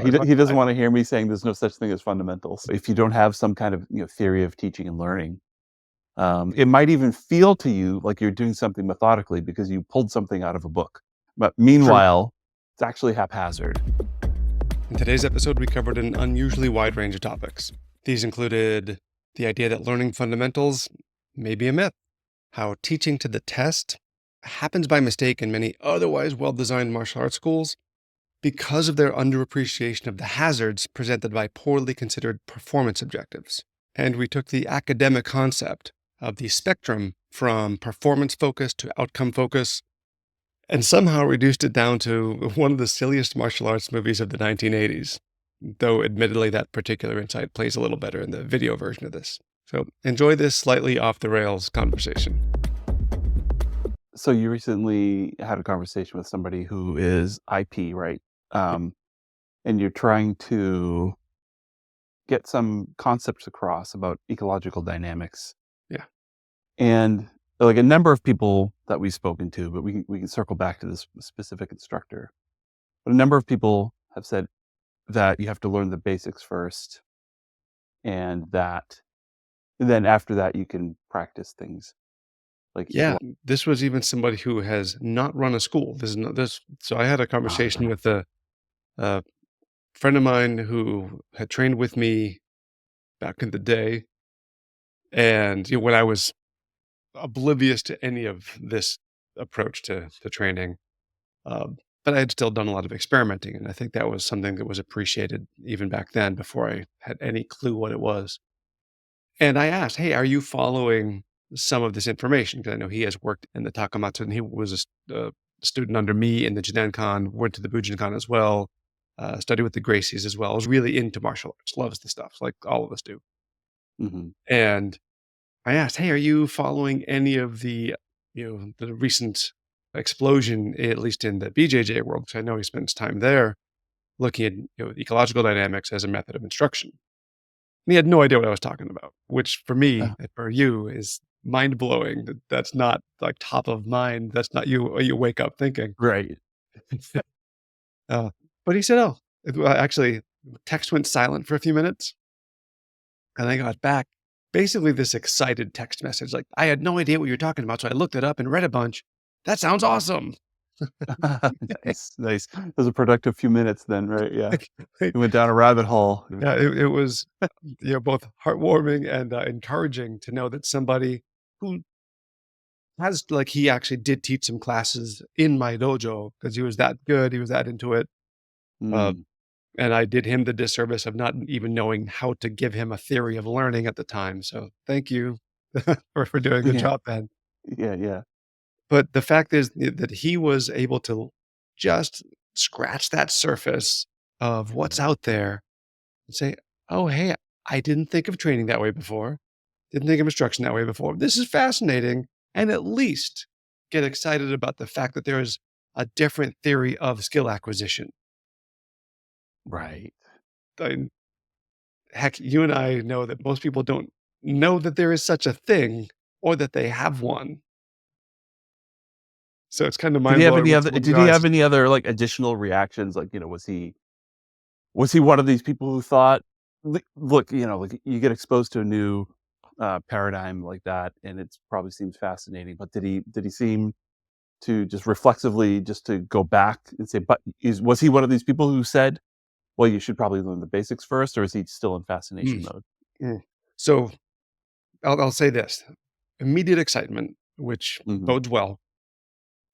He, But he doesn't want to hear me saying there's no such thing as fundamentals. If you don't have some kind of theory of teaching and learning, it might even feel to you like you're doing something methodically because you pulled something out of a book. But true. meanwhile, it's actually haphazard. In today's episode, we covered an unusually wide range of topics. These included the idea that learning fundamentals may be a myth, how teaching to the test happens by mistake in many otherwise well-designed martial arts schools because of their underappreciation of the hazards presented by poorly considered performance objectives. And we took the academic concept of the spectrum from performance focus to outcome focus and somehow reduced it down to one of the silliest martial arts movies of the 1980s, though admittedly that particular insight plays a little better in the video version of this. So enjoy this slightly off the rails conversation. So you recently had a conversation with somebody who is IP, right? And you're trying to get some concepts across about ecological dynamics. Yeah. And like a number of people that we've spoken to, but we can circle back to this specific instructor. But a number of people have said that you have to learn the basics first, and then after that you can practice things like Yeah, this was even somebody who has not run a school. This is not this. So I had a conversation with a friend of mine who had trained with me back in the day, and when I was oblivious to any of this approach to training, but I had still done a lot of experimenting, and I think that was something that was appreciated even back then before I had any clue what it was. And I asked, "Hey, are you following some of this information?" Because I know he has worked in the Takamatsu, and he was a student under me in the Jinenkan, went to the Bujinkan as well, studied with the Gracies as well. I was really into martial arts, loves the stuff, like all of us do. Mhm. And I asked, "Hey, are you following any of the recent explosion, at least in the BJJ world?" Because I know he spends time there looking at ecological dynamics as a method of instruction. And he had no idea what I was talking about, which for me, and for you, is mind blowing. That's not like top of mind. That's not you wake up thinking. Right. Uh, but he said, "Oh, well, actually, text went silent for a few minutes, and I got back." Basically, this excited text message, like, "I had no idea what you were talking about, so I looked it up and read a bunch. That sounds awesome." Nice, nice. It was a productive few minutes then, right? Yeah. Like, like, You went down a rabbit hole. yeah, it was both heartwarming and encouraging to know that somebody who has like he actually did teach some classes in my dojo because he was that good, he was that into it. Uh, Mm, and I did him the disservice of not even knowing how to give him a theory of learning at the time. So thank you for doing a good yeah, job, Ben. yeah, yeah. But the fact is that he was able to just scratch that surface of what's out there and say, "Oh, hey, I didn't think of training that way before. Didn't think of instruction that way before. This is fascinating." And at least get excited about the fact that there is a different theory of skill acquisition. Right. I Heck, you and I know that most people don't know that there is such a thing or that they have one. So it's kind of Did he mind have blowing any when other someone did he goes, have any other, like, additional reactions? Like, was he one of these people who thought, look, like, you get exposed to a new, paradigm like that, and it probably seems fascinating, but did he seem to just reflexively just to go back and say, "But was he one of these people who said, 'Well, you should probably learn the basics first,' or is he still in fascination "Mm, mode?" mm." So I'll say this immediate excitement, which Mhm. bodes well.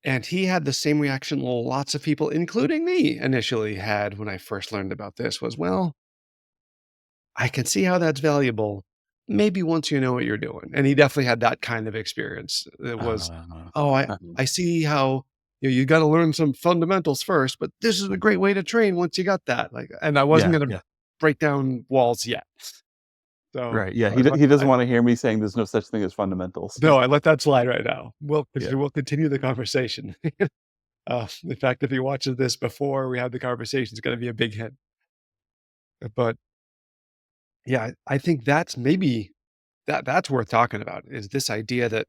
And he had the same reaction lots of people, including me, initially had when I first learned about this was, well, I can see how that's valuable. Maybe once you know what you're doing. And he definitely had that kind of experience. It was, Uh, oh, I see how you got to learn some fundamentals first, but this is a great way to train once you got that. Like, and I wasn't yeah, going to yeah. break down walls yet. So Right, yeah, I let, he doesn't wanna hear me saying there's no such thing as fundamentals. no, I let that slide right now. Yeah. We'll continue the conversation. In fact, if he watches this before we have the conversation, it's going to be a big hit. But yeah, I think that's maybe that's worth talking about is this idea that,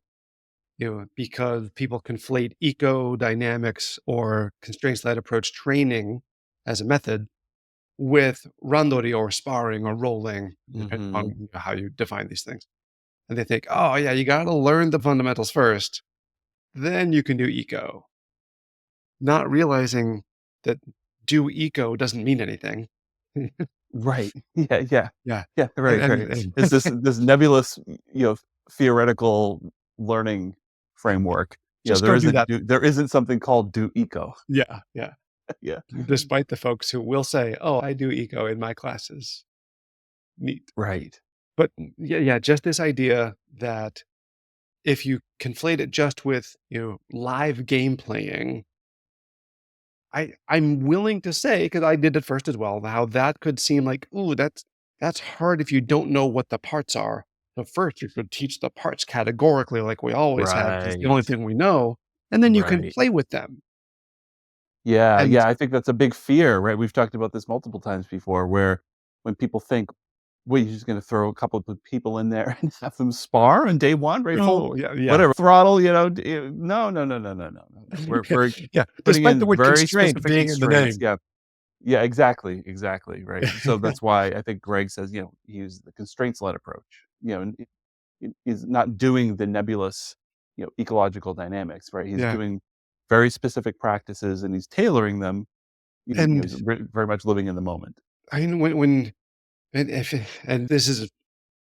because people conflate eco dynamics or constraints led approach training as a method, with randori or sparring or rolling, depending Mhm. on how you define these things. And they think, oh, yeah, you got to learn the fundamentals first, then you can do eco, not realizing that do eco doesn't mean anything. Right. Yeah, yeah. Yeah. Yeah, And, right, right. It's and, this nebulous, theoretical learning framework. just go do that. There isn't something called do eco. Yeah. Yeah. Yeah. Despite the folks who will say, oh, I do eco in my classes. Neat. Right. But yeah, yeah, just this idea that if you conflate it just with, live game playing, I'm willing to say, because I did it first as well, how that could seem like, ooh, that's hard if you don't know what the parts are. So first you should teach the parts categorically like we always have, because it's the only Right. thing we know, and then you can Right. play with them. Yeah, And yeah, I think that's a big fear, right? We've talked about this multiple times before where when people think, "Well, you're just gonna throw a couple of people in there and have them spar on day 1, right? Full oh, yeah, yeah. whatever, throttle, no, no, no, no, no, no, no, no. We're Yeah, putting despite the in word very constraint specific being in the constraints. name. Yeah. Yeah, exactly, exactly, right. So that's why I think Greg says, he uses the constraints-led approach, and he's not doing the nebulous, ecological dynamics, right? He's Yeah, doing very specific practices and he's tailoring them. He's and very much living in the moment. I mean, when and if and this is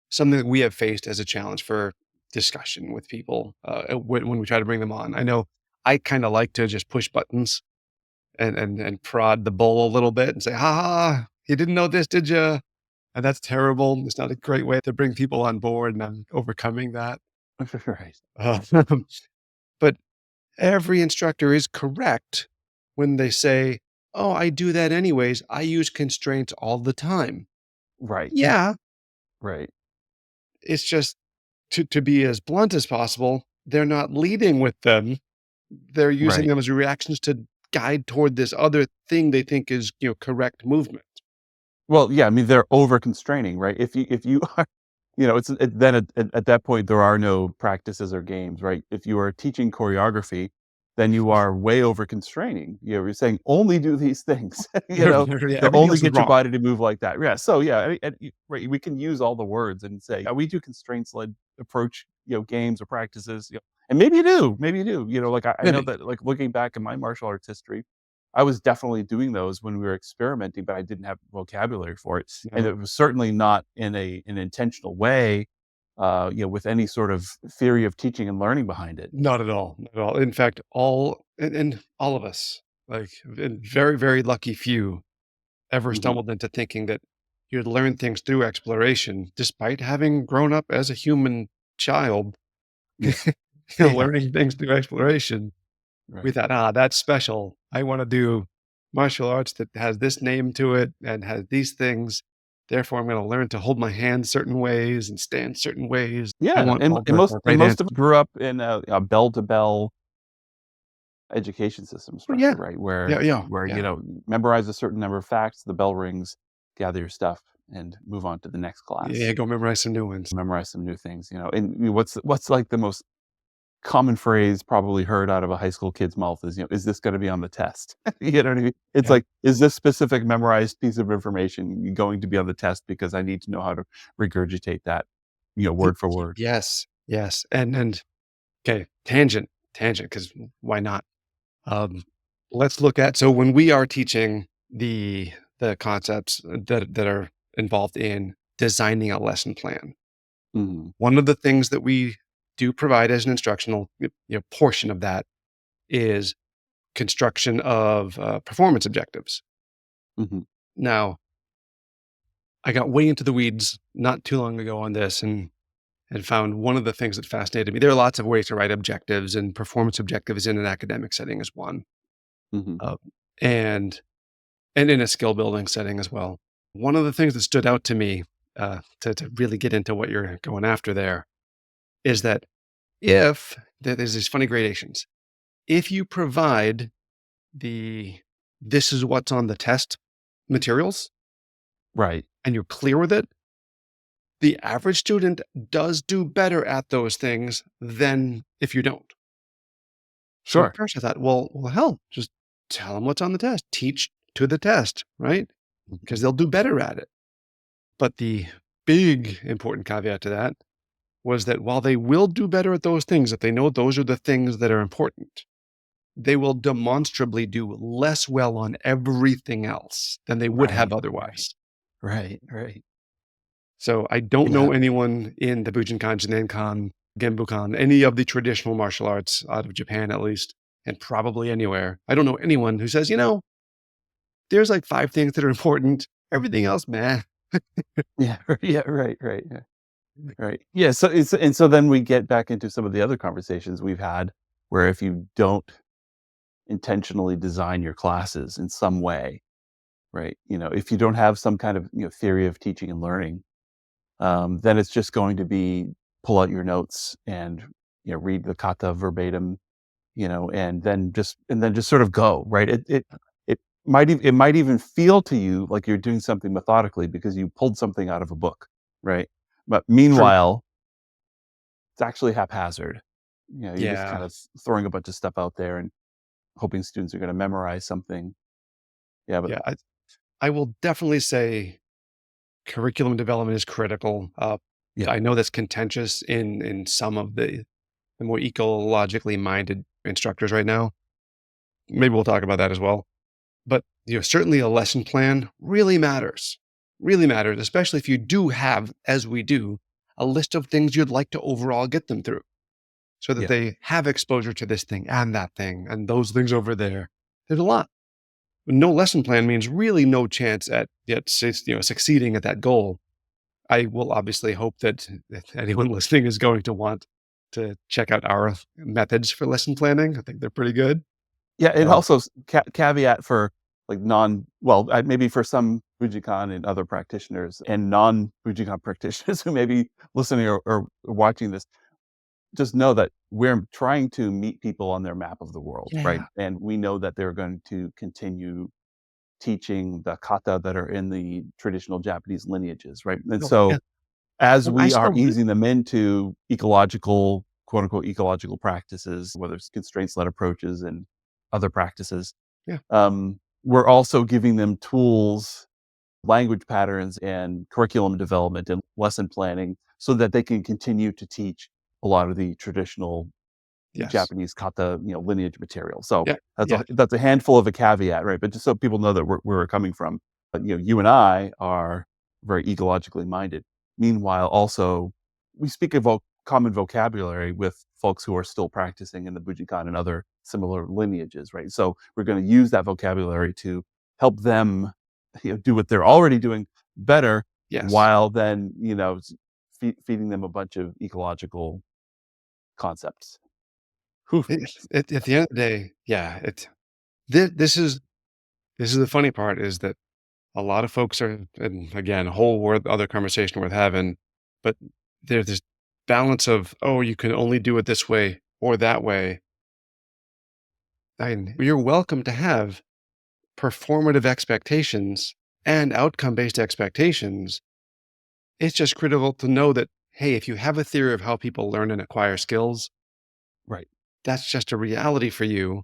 something that we have faced as a challenge for discussion with people, when we try to bring them on. I know I kinda like to just push buttons and prod the bull a little bit and say, "Ha ha, you didn't know this, did you?" And that's terrible. It's not a great way to bring people on board, and I'm overcoming that. Right. Uh, but every instructor is correct when they say, "Oh, I do that anyways. I use constraints all the time." Right. Yeah, Right. it's just to be as blunt as possible, they're not leading with them. They're using Right. them as reactions to guide toward this other thing they think is, correct movement. Well, yeah, I mean, they're over constraining, right? If you are, then at that point there are no practices or games, right? If you are teaching choreography, then you are way over constraining. You're saying only do these things, Yeah, to everything only else is get your wrong. body to move like that. Yeah. So yeah, right. We can use all the words and say, yeah, we do constraints led approach, games or practices, and maybe you do, like I know Maybe. that like looking back in my martial arts history, I was definitely doing those when we were experimenting, but I didn't have vocabulary for it, and No, it was certainly not in an intentional way, with any sort of theory of teaching and learning behind it. not at all, not at all. In fact, all of us, like, and very, very lucky few ever Mhm. stumbled into thinking that you'd learn things through exploration despite having grown up as a human child, Yeah, learning things through exploration. We right. thought, "Ah, that's special. I wanna do martial arts that has this name to it and has these things. Therefore, I'm gonna learn to hold my hand certain ways and stand certain ways. I Yeah, want all the and right most of answers." us grew up in a bell-to-bell education system Well, structure, yeah. right? Yeah, yeah, Where, yeah. memorize a certain number of facts, the bell rings, gather your stuff, and move on to the next Yeah, class. go memorize some new ones. Memorize some new things, and what's like the most common phrase probably heard out of a high school kid's mouth is, "Is this gonna be on the test?" You know what I mean? It's Yeah. like, "Is this specific memorized piece of information going to be on the test because I need to know how to regurgitate that, Y word for y word?" yes, yes, and okay, tangent, because why not? Um, let's look at so when we are teaching the concepts that are involved in designing a lesson plan, Mhm, one of the things that we do provide as an instructional, portion of that is construction of, performance objectives. mhm. Now, I got way into the weeds not too long ago on this and found one of the things that fascinated me. There are lots of ways to write objectives, and performance objectives in an academic setting is one, Mhm. uh, and and in a skill building setting as well. One of the things that stood out to me, to really get into what you're going after there, is that if there's these funny gradations. If you provide the this is what's on the test materials Right. and you're clear with it, the average student does do better at those things than if you don't. So at Sure. first I thought, well, hell, just tell them what's on the test. Teach to the test, right? Mhm. because they'll do better at it. But the big important caveat to that was that while they will do better at those things, if they know those are the things that are important, they will demonstrably do less well on everything else than they would have Right, right, otherwise. right, right. So I don't Yeah, know anyone in the Bujinkan, Jinenkan, Genbukan, any of the traditional martial arts out of Japan at least, and probably anywhere. I don't know anyone who says, there's like 5 things that are important. Everything else, meh. yeah, yeah, right, right, yeah, right. Yeah, so it's and so then we get back into some of the other conversations we've had where if you don't intentionally design your classes in some way, right? If you don't have some kind of, theory of teaching and learning, then it's just going to be pull out your notes and, read the kata verbatim, and then just sort of go, right? It might even feel to you like you're doing something methodically because you pulled something out of a book, right? But For meanwhile, it's actually haphazard. You're just Yeah, kind of throwing a bunch of stuff out there and hoping students are going to memorize something. Yeah, but yeah. I will definitely say curriculum development is critical. yeah, I know that's contentious in some of the more ecologically minded instructors right now. Maybe we'll talk about that as well. But certainly a lesson plan really matters, especially if you do have, as we do, a list of things you'd like to overall get them through so that yeah, they have exposure to this thing and that thing and those things over there. There's a lot. No lesson plan means really no chance at succeeding at that goal. I will obviously hope that anyone listening is going to want to check out our methods for lesson planning. I think they're pretty good. yeah. It Uh, also caveat for like maybe for some Bujinkan and other practitioners and non Bujinkan practitioners who may be listening or watching this. Just know that we're trying to meet people on their map of the world, right? yeah. And we know that they're going to continue teaching the kata that are in the traditional Japanese lineages, right? And No, yeah. so as And I we are still do. easing them into ecological, quote unquote, ecological practices, whether it's constraints led approaches and other practices, Yeah. we're also giving them tools, language patterns, and curriculum development and lesson planning so that they can continue to teach a lot of the traditional Yes. Japanese kata, lineage material. So Yeah. that's Yeah. a handful of a caveat, right? But just so people know that where we're coming from. But, you and I are very ecologically minded. Meanwhile, also we speak of common vocabulary with folks who are still practicing in the Bujinkan and other similar lineages, right? So we're going to use that vocabulary to help them, do what they're already doing better, Yes. while then, feeding them a bunch of ecological concepts. Whew. At the end of the day, yeah, this is the funny part is that a lot of folks are, and again, a whole other conversation worth having, but there's this balance of, oh, you can only do it this way or that way. And you're welcome to have performative expectations and outcome based expectations. It's just critical to know that, hey, if you have a theory of how people learn and acquire skills, Right. that's just a reality for you.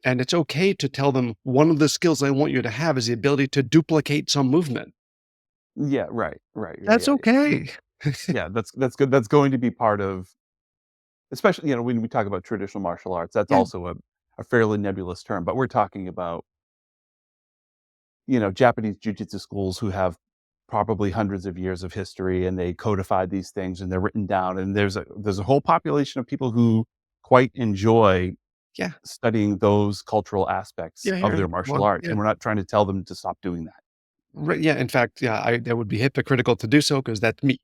And it's okay to tell them one of the skills I want you to have is the ability to duplicate some movement. Yeah, right, right, yeah, That's yeah, yeah. okay. Yeah, that's good. That's going to be part of, especially, when we talk about traditional martial arts, that's Yeah. also a fairly nebulous term, but we're talking about, Japanese jujitsu schools who have probably hundreds of years of history, and they codified these things and they're written down, and there's a whole population of people who quite enjoy Yeah. studying those cultural aspects Yeah. of Yeah. their martial Well, arts, yeah. and we're not trying to tell them to stop doing that. Right. Yeah. In fact, yeah, that would be hypocritical to do so because that's me.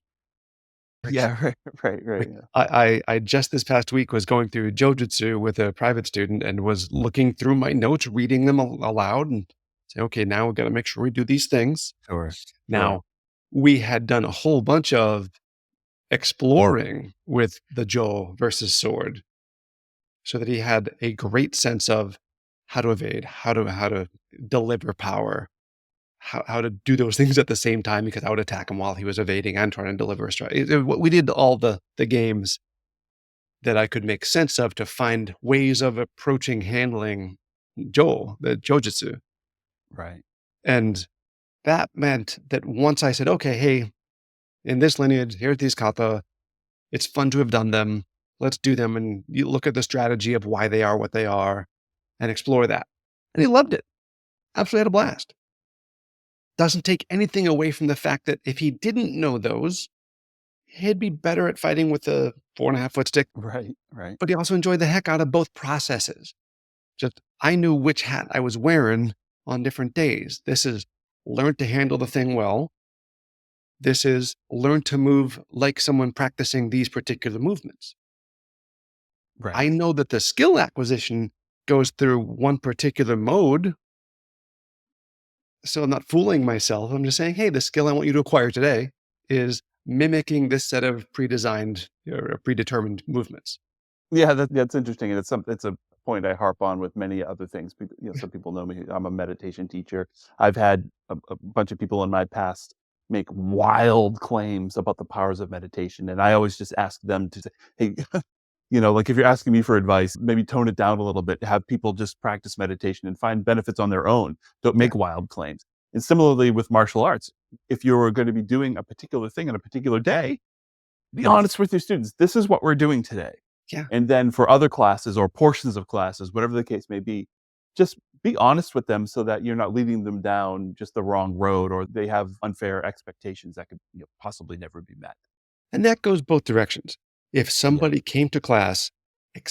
Like, Yeah, right, right, right, like yeah. I just this past week was going through Jojutsu with a private student and was looking through my notes, reading them aloud and say, okay, now we've got to make sure we do these things. Sure, sure. Now, we had done a whole bunch of exploring with the Jo versus sword so that he had a great sense of how to evade, how to deliver power, how to do those things at the same time because I would attack him while he was evading and trying to deliver a strike. We did all the games that I could make sense of to find ways of approaching handling the Jojutsu. Right. And that meant that once I said, okay, hey, in this lineage, here's these kata. It's fun to have done them. Let's do them. And you look at the strategy of why they are what they are and explore that. And he loved it. Absolutely had a blast. Doesn't take anything away from the fact that if he didn't know those, he'd be better at fighting with a 4.5 foot stick, Right, right, but he also enjoyed the heck out of both processes. Just, I knew which hat I was wearing on different days. This is learn to handle the thing well. This is learn to move like someone practicing these particular movements. I right. know that the skill acquisition goes through one particular mode. So I'm not fooling myself. I'm just saying, hey, the skill I want you to acquire today is mimicking this set of pre-designed or predetermined movements. Yeah, that's interesting, and it's a point I harp on with many other things. People, some people know me. I'm a meditation teacher. I've had a bunch of people in my past make wild claims about the powers of meditation, and I always just ask them to say, "Hey, like if you're asking me for advice, maybe tone it down a little bit. Have people just practice meditation and find benefits on their own. Don't Yeah. make wild claims." And similarly with martial arts, if you're going to be doing a particular thing on a particular day, be honest with your students. This is what we're doing today. Yeah. And then for other classes or portions of classes, whatever the case may be, just be honest with them so that you're not leading them down just the wrong road or they have unfair expectations that could possibly never be met. And that goes both directions. If Yeah. somebody came to class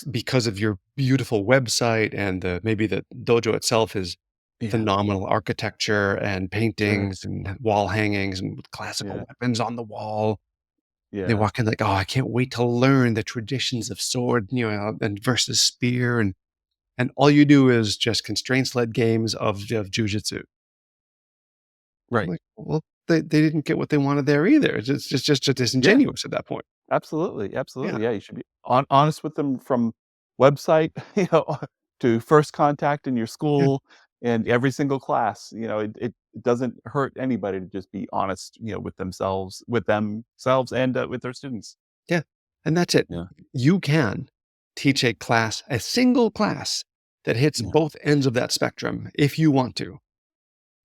because of your beautiful website and maybe the dojo itself is Yeah. phenomenal architecture and Sure. paintings and wall hangings and with classical Yeah. weapons on the wall, they Yeah. walk in like, oh, I can't wait to learn the traditions of sword, and versus spear. And all you do is just constraint sled games of jujitsu. I'm Right. like, well, they didn't get what they wanted there either. It's just Yeah. disingenuous at that point. Absolutely, Yeah. absolutely, yeah, you should be honest with them from website, to first contact in your Yeah. school and every single class, it doesn't hurt anybody to just be honest, with themselves and, with their students. Yeah, and that's it. Yeah, You can teach a single class that hits yeah, both ends of that spectrum if you want to.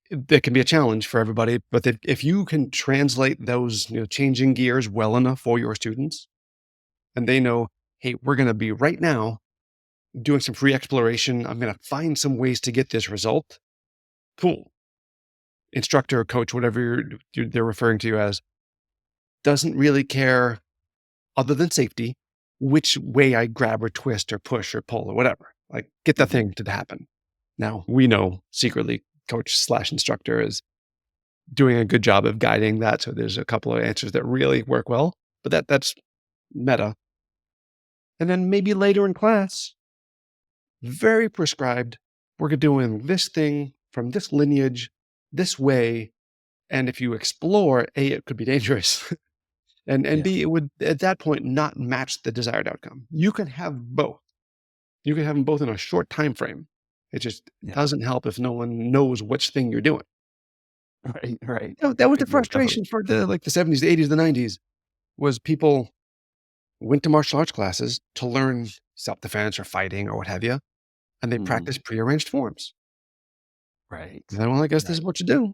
There can be a challenge for everybody, but if you can translate those, changing gears well enough for your students, and they know, hey, we're going to be right now doing some free exploration. I'm going to find some ways to get this result. Cool. Instructor, coach, whatever they're referring to you as, doesn't really care other than safety, which way I grab or twist or push or pull or whatever. Like, get the mhm, thing to happen. Now, we know secretly coach slash instructor is doing a good job of guiding that. So there's a couple of answers that really work well, but that's meta. And then maybe later in class, very prescribed, we're doing this thing from this lineage, this way. And if you explore, A, it could be dangerous. And yeah, B, it would at that point not match the desired outcome. You can have both. You can have them both in a short time frame. It just yeah, doesn't help if no one knows which thing you're doing. right, right, That was the right, yeah, definitely. frustration for the 70s, the 80s, the 90s was people went to martial arts classes to learn self-defense or fighting or what have you, and they Mhm, practiced prearranged forms. And right, then, well, I guess this is right, what you do.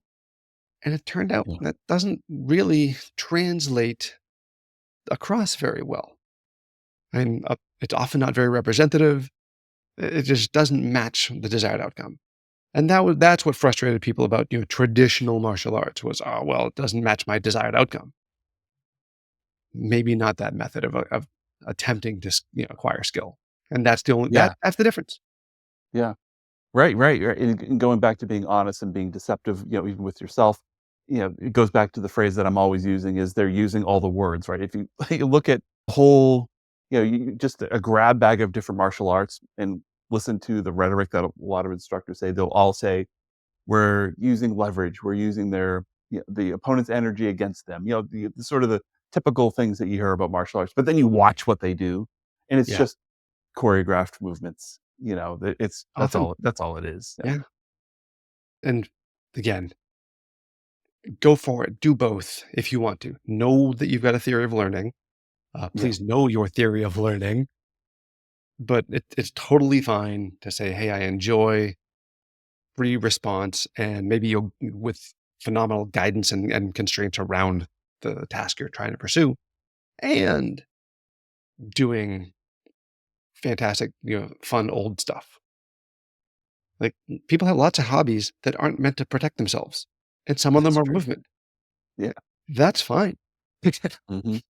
And it turned out yeah, that doesn't really translate across very well. And it's often not very representative. It just doesn't match the desired outcome. And that's what frustrated people about, traditional martial arts was, oh, well, it doesn't match my desired outcome. Maybe not that method of attempting to acquire skill. And that's the only yeah, that's the difference. yeah. Right, right, right, and going back to being honest and being deceptive, even with yourself, it goes back to the phrase that I'm always using is they're using all the words, right? If you you look at the whole, just a grab bag of different martial arts and listen to the rhetoric that a lot of instructors say, they'll all say, "We're using leverage, we're using the opponent's energy against them," the sort of the typical things that you hear about martial arts, but then you watch what they do, and it's Yeah. just choreographed movements, it's Often. that's all it is. Yeah. Yeah. And again, go for it. Do both if you want to. Know that you've got a theory of learning. Yeah. Please know your theory of learning, but it's totally fine to say, hey, I enjoy free response. And maybe you'll, with phenomenal guidance and constraints around the task you're trying to pursue, and doing fantastic, fun old stuff. Like, people have lots of hobbies that aren't meant to protect themselves, and some of them That's are true. movement. Yeah. That's fine. Mhm.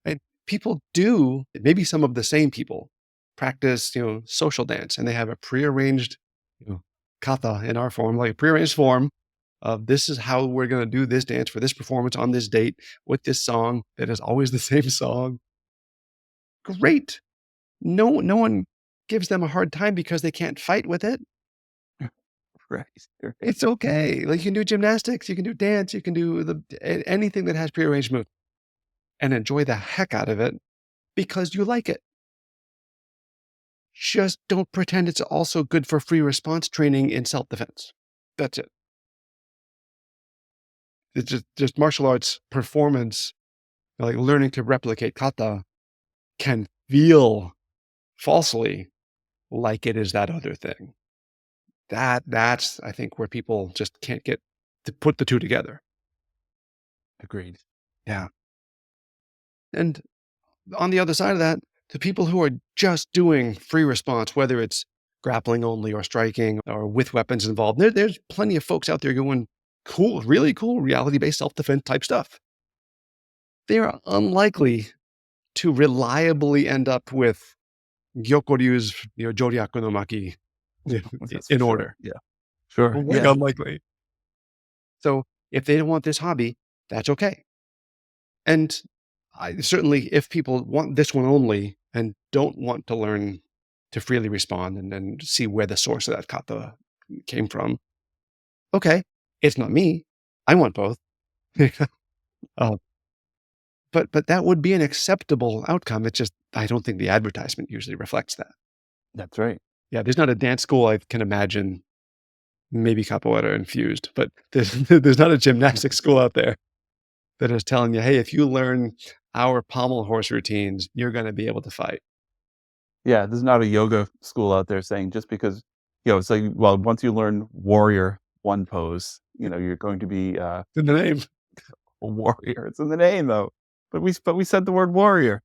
And people do, maybe some of the same people practice, social dance, and they have a prearranged, kata in our form, like a prearranged form of this is how we're going to do this dance for this performance on this date with this song that is always the same song. Great. No one gives them a hard time because they can't fight with it. Right. Right. It's okay. Like, you can do gymnastics, you can do dance, you can do anything that has prearranged moves and enjoy the heck out of it because you like it. Just don't pretend it's also good for free response training in self-defense. That's it. It's just martial arts performance, like learning to replicate kata can feel falsely like it is that other thing. That's I think where people just can't get to put the two together. Agreed. Yeah. And on the other side of that, the people who are just doing free response, whether it's grappling only or striking or with weapons involved, there's plenty of folks out there doing cool, really cool reality-based self-defense type stuff. They're unlikely to reliably end up with Gyokoryu's, Joryaku no Maki That's for in sure. order. Yeah. Sure. Way Yeah. unlikely. So if they don't want this hobby, that's okay. And I certainly, if people want this one only and don't want to learn to freely respond and see where the source of that kata came from, okay, it's not me. I want both. uh, but that would be an acceptable outcome. It's just I don't think the advertisement usually reflects that. That's right. Yeah, there's not a dance school I can imagine, maybe capoeira infused, but there's not a gymnastics school out there that is telling you, hey, if you learn our pommel horse routines, you're going to be able to fight. Yeah, there's not a yoga school out there saying just because, it's like, well, once you learn warrior one pose, you're going to be In the name. a warrior. It's in the name though. But we said the word warrior.